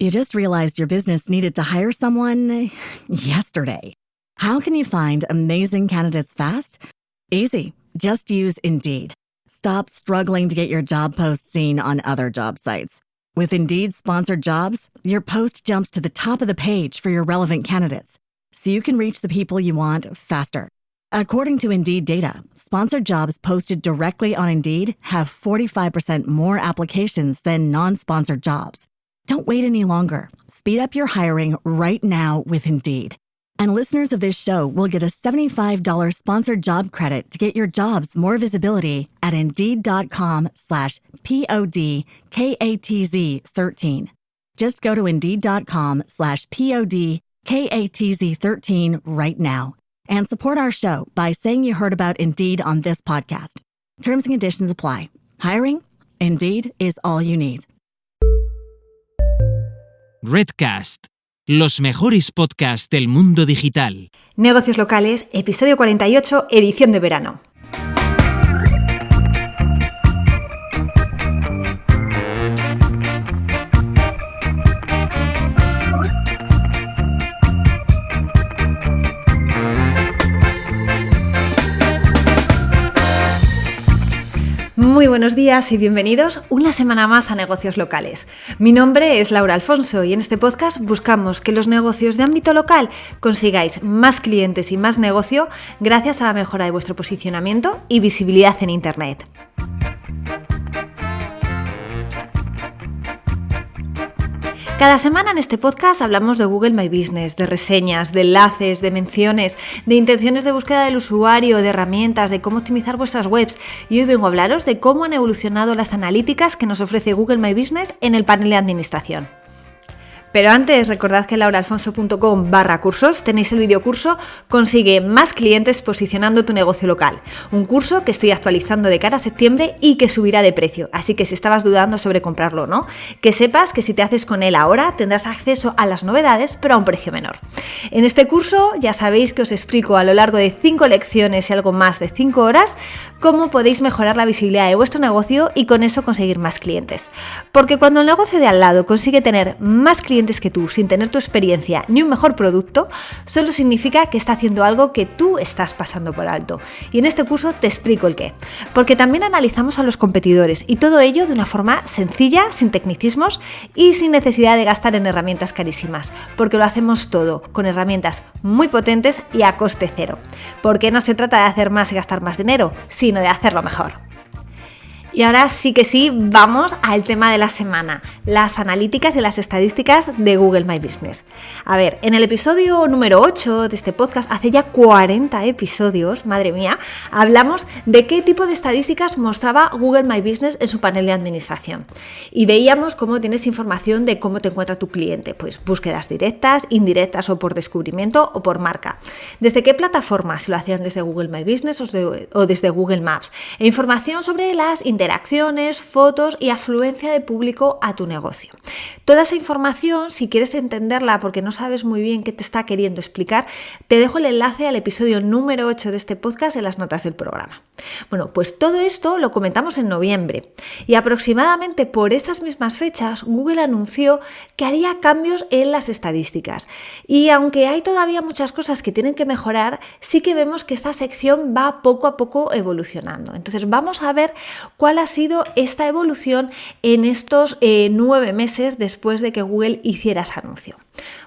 You just realized your business needed to hire someone yesterday. How can you find amazing candidates fast? Easy. Just use Indeed. Stop struggling to get your job post seen on other job sites. With Indeed sponsored jobs, your post jumps to the top of the page for your relevant candidates, so you can reach the people you want faster. According to Indeed data, sponsored jobs posted directly on Indeed have 45% more applications than non-sponsored jobs. Don't wait any longer. Speed up your hiring right now with Indeed. And listeners of this show will get a $75 sponsored job credit to get your jobs more visibility at Indeed.com/PODKATZ13. Just go to Indeed.com/PODKATZ13 right now and support our show by saying you heard about Indeed on this podcast. Terms and conditions apply. Hiring? Indeed is all you need. Redcast, los mejores podcasts del mundo digital. Negocios locales, episodio 48, edición de verano. Muy buenos días y bienvenidos una semana más a Negocios Locales. Mi nombre es Laura Alfonso y en este podcast buscamos que los negocios de ámbito local consigáis más clientes y más negocio gracias a la mejora de vuestro posicionamiento y visibilidad en Internet. Cada semana en este podcast hablamos de Google My Business, de reseñas, de enlaces, de menciones, de intenciones de búsqueda del usuario, de herramientas, de cómo optimizar vuestras webs. Y hoy vengo a hablaros de cómo han evolucionado las analíticas que nos ofrece Google My Business en el panel de administración. Pero antes, recordad que en lauraalfonso.com/cursos tenéis el videocurso Consigue más clientes posicionando tu negocio local. Un curso que estoy actualizando de cara a septiembre y que subirá de precio. Así que si estabas dudando sobre comprarlo o no, que sepas que si te haces con él ahora tendrás acceso a las novedades, pero a un precio menor. En este curso ya sabéis que os explico a lo largo de 5 lecciones y algo más de 5 horas cómo podéis mejorar la visibilidad de vuestro negocio y con eso conseguir más clientes. Porque cuando el negocio de al lado consigue tener más clientes que tú sin tener tu experiencia ni un mejor producto, solo significa que está haciendo algo que tú estás pasando por alto. Y en este curso te explico el qué. Porque también analizamos a los competidores y todo ello de una forma sencilla, sin tecnicismos y sin necesidad de gastar en herramientas carísimas. Porque lo hacemos todo con herramientas muy potentes y a coste cero. Porque no se trata de hacer más y gastar más dinero, sino de hacerlo mejor. Y ahora sí que sí, vamos al tema de la semana, las analíticas y las estadísticas de Google My Business. A ver, en el episodio número 8 de este podcast, hace ya 40 episodios, madre mía, hablamos de qué tipo de estadísticas mostraba Google My Business en su panel de administración. Y veíamos cómo tienes información de cómo te encuentra tu cliente, pues búsquedas directas, indirectas o por descubrimiento o por marca. Desde qué plataforma, si lo hacían desde Google My Business o desde Google Maps. E información sobre las interacciones, fotos y afluencia de público a tu negocio. Toda esa información, si quieres entenderla porque no sabes muy bien qué te está queriendo explicar, te dejo el enlace al episodio número 8 de este podcast en las notas del programa. Bueno, pues todo esto lo comentamos en noviembre y aproximadamente por esas mismas fechas Google anunció que haría cambios en las estadísticas. Y aunque hay todavía muchas cosas que tienen que mejorar, sí que vemos que esta sección va poco a poco evolucionando. Entonces vamos a ver cuál ha sido esta evolución en estos 9 meses después de que Google hiciera ese anuncio.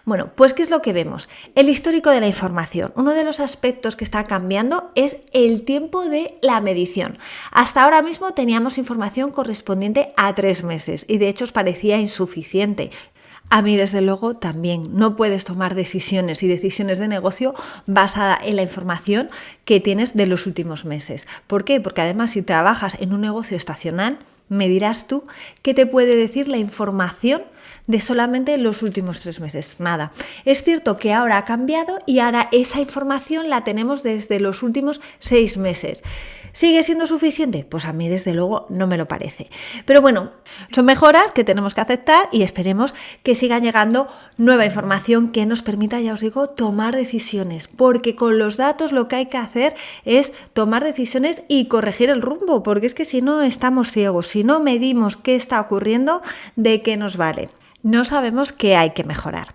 Bueno, pues ¿qué es lo que vemos? El histórico de la información. Uno de los aspectos que está cambiando es el tiempo de la medición. Hasta ahora mismo teníamos información correspondiente a 3 meses y de hecho os parecía insuficiente. A mí, desde luego, también. No puedes tomar decisiones y decisiones de negocio basada en la información que tienes de los últimos meses. ¿Por qué? Porque además, si trabajas en un negocio estacional, me dirás tú qué te puede decir la información de solamente los últimos 3 meses. Nada. Es cierto que ahora ha cambiado y ahora esa información la tenemos desde los últimos 6 meses. ¿Sigue siendo suficiente? Pues a mí desde luego no me lo parece. Pero bueno, son mejoras que tenemos que aceptar y esperemos que siga llegando nueva información que nos permita, ya os digo, tomar decisiones. Porque con los datos lo que hay que hacer es tomar decisiones y corregir el rumbo. Porque es que si no estamos ciegos, si no medimos qué está ocurriendo, ¿de qué nos vale? no sabemos qué hay que mejorar.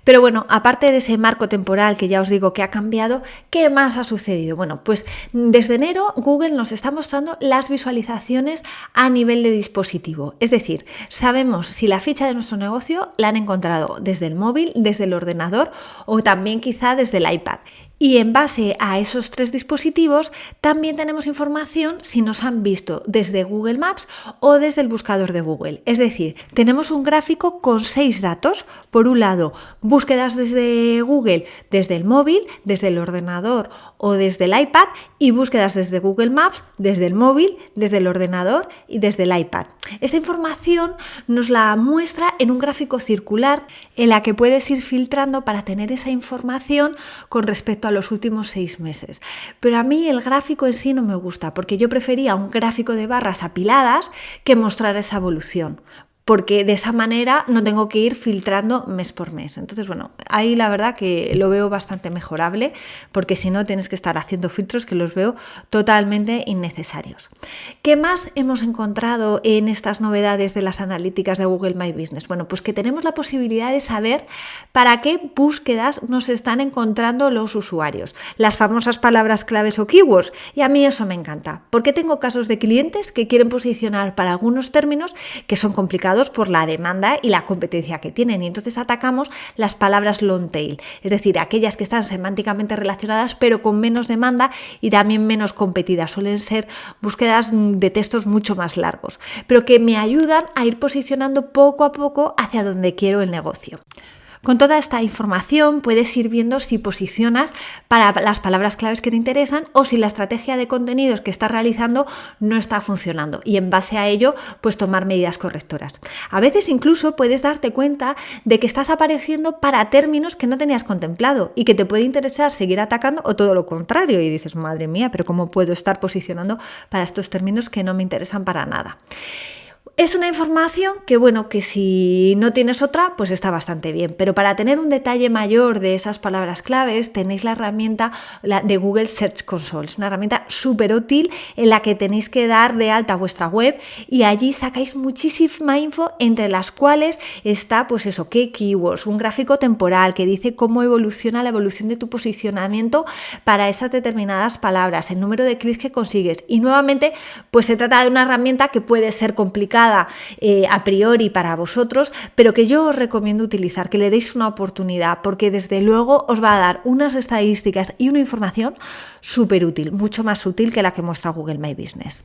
Pero bueno, aparte de ese marco temporal que ya os digo que ha cambiado, ¿qué más ha sucedido? Bueno, pues desde enero Google nos está mostrando las visualizaciones a nivel de dispositivo. Es decir, sabemos si la ficha de nuestro negocio la han encontrado desde el móvil, desde el ordenador o también quizá desde el iPad. Y en base a esos 3 dispositivos también tenemos información si nos han visto desde Google Maps o desde el buscador de Google. Es decir, tenemos un gráfico con 6 datos. Por un lado, búsquedas desde Google, desde el móvil, desde el ordenador o desde el iPad, y búsquedas desde Google Maps, desde el móvil, desde el ordenador y desde el iPad. Esta información nos la muestra en un gráfico circular en la que puedes ir filtrando para tener esa información con respecto a los últimos 6 meses. Pero a mí el gráfico en sí no me gusta, porque yo prefería un gráfico de barras apiladas que mostrar esa evolución, porque de esa manera no tengo que ir filtrando mes por mes. Entonces, bueno, ahí la verdad que lo veo bastante mejorable, porque si no tienes que estar haciendo filtros que los veo totalmente innecesarios. ¿Qué más hemos encontrado en estas novedades de las analíticas de Google My Business? Bueno, pues que tenemos la posibilidad de saber para qué búsquedas nos están encontrando los usuarios, las famosas palabras claves o keywords, y a mí eso me encanta, porque tengo casos de clientes que quieren posicionar para algunos términos que son complicados por la demanda y la competencia que tienen, y entonces atacamos las palabras long tail, es decir, aquellas que están semánticamente relacionadas pero con menos demanda y también menos competidas. Suelen ser búsquedas de textos mucho más largos, pero que me ayudan a ir posicionando poco a poco hacia donde quiero el negocio. Con toda esta información puedes ir viendo si posicionas para las palabras claves que te interesan o si la estrategia de contenidos que estás realizando no está funcionando, y en base a ello pues tomar medidas correctoras. A veces incluso puedes darte cuenta de que estás apareciendo para términos que no tenías contemplado y que te puede interesar seguir atacando, o todo lo contrario, y dices, madre mía, pero ¿cómo puedo estar posicionando para estos términos que no me interesan para nada? Es una información que, bueno, que si no tienes otra, pues está bastante bien. Pero para tener un detalle mayor de esas palabras claves, tenéis la herramienta de Google Search Console. Es una herramienta súper útil en la que tenéis que dar de alta vuestra web y allí sacáis muchísima info, entre las cuales está, pues eso, qué keywords, un gráfico temporal que dice cómo evoluciona la evolución de tu posicionamiento para esas determinadas palabras, el número de clics que consigues. Y nuevamente, pues se trata de una herramienta que puede ser complicada a priori para vosotros, pero que yo os recomiendo utilizar, que le deis una oportunidad, porque desde luego os va a dar unas estadísticas y una información súper útil, mucho más útil que la que muestra Google My Business.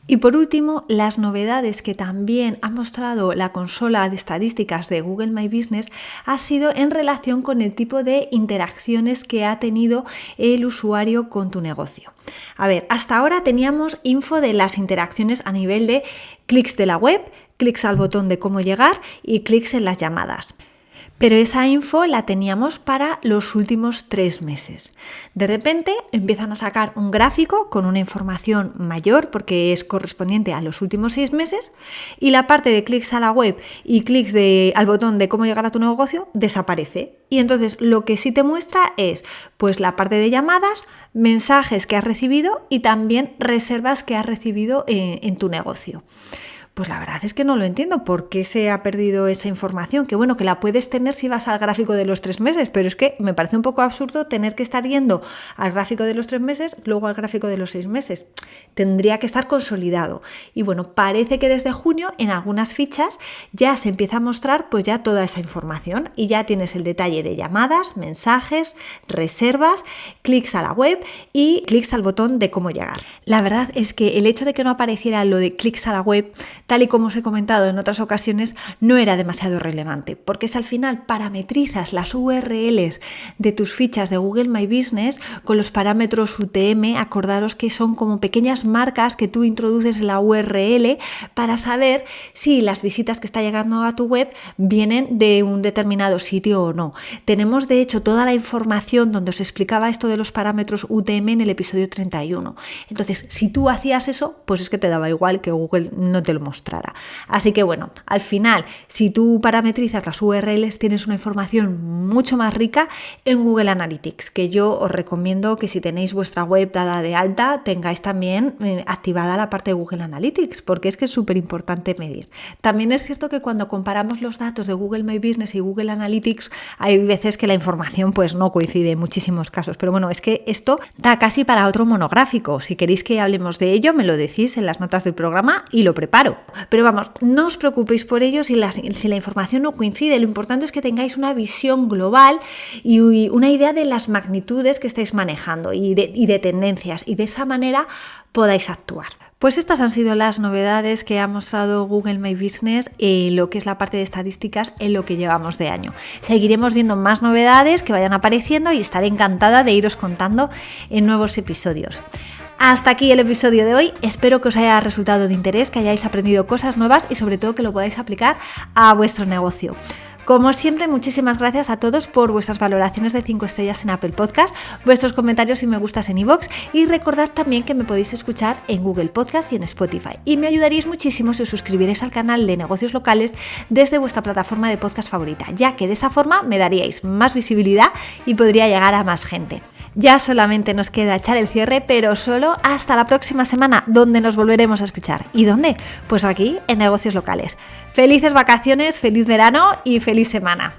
Y por último, las novedades que también ha mostrado la consola de estadísticas de Google My Business ha sido en relación con el tipo de interacciones que ha tenido el usuario con tu negocio. A ver, hasta ahora teníamos info de las interacciones a nivel de clics de la web, clics al botón de cómo llegar y clics en las llamadas. Pero esa info la teníamos para los últimos 3 meses. De repente empiezan a sacar un gráfico con una información mayor porque es correspondiente a los últimos 6 meses, y la parte de clics a la web y clics al botón de cómo llegar a tu negocio desaparece. Y entonces lo que sí te muestra es pues la parte de llamadas, mensajes que has recibido y también reservas que has recibido en tu negocio. Pues la verdad es que no lo entiendo. ¿Por qué se ha perdido esa información? Que bueno, que la puedes tener si vas al gráfico de los 3 meses, pero es que me parece un poco absurdo tener que estar yendo al gráfico de los 3 meses, luego al gráfico de los 6 meses. Tendría que estar consolidado. Y bueno, parece que desde junio en algunas fichas ya se empieza a mostrar pues ya toda esa información, y ya tienes el detalle de llamadas, mensajes, reservas, clics a la web y clics al botón de cómo llegar. La verdad es que el hecho de que no apareciera lo de clics a la web, tal y como os he comentado en otras ocasiones, no era demasiado relevante, porque si al final parametrizas las URLs de tus fichas de Google My Business con los parámetros UTM, acordaros que son como pequeñas marcas que tú introduces en la URL para saber si las visitas que está llegando a tu web vienen de un determinado sitio o no. Tenemos de hecho toda la información donde os explicaba esto de los parámetros UTM en el episodio 31. Entonces, si tú hacías eso, pues es que te daba igual que Google no te lo mostrara. mostrara. Así que bueno, al final, si tú parametrizas las URLs, tienes una información mucho más rica en Google Analytics, que yo os recomiendo que si tenéis vuestra web dada de alta, tengáis también activada la parte de Google Analytics, porque es que es súper importante medir. También es cierto que cuando comparamos los datos de Google My Business y Google Analytics, hay veces que la información pues no coincide en muchísimos casos, pero bueno, es que esto da casi para otro monográfico. Si queréis que hablemos de ello, me lo decís en las notas del programa y lo preparo. Pero vamos, no os preocupéis por ello si la información no coincide. Lo importante es que tengáis una visión global y una idea de las magnitudes que estáis manejando y de tendencias, y de esa manera podáis actuar. Pues estas han sido las novedades que ha mostrado Google My Business en lo que es la parte de estadísticas en lo que llevamos de año. Seguiremos viendo más novedades que vayan apareciendo y estaré encantada de iros contando en nuevos episodios. Hasta aquí el episodio de hoy. Espero que os haya resultado de interés, que hayáis aprendido cosas nuevas y sobre todo que lo podáis aplicar a vuestro negocio. Como siempre, muchísimas gracias a todos por vuestras valoraciones de 5 estrellas en Apple Podcast, vuestros comentarios y me gustas en iVoox, y recordad también que me podéis escuchar en Google Podcast y en Spotify. Y me ayudaréis muchísimo si os suscribiréis al canal de Negocios Locales desde vuestra plataforma de podcast favorita, ya que de esa forma me daríais más visibilidad y podría llegar a más gente. Ya solamente nos queda echar el cierre, pero solo hasta la próxima semana, donde nos volveremos a escuchar. ¿Y dónde? Pues aquí, en Negocios Locales. Felices vacaciones, feliz verano y feliz semana.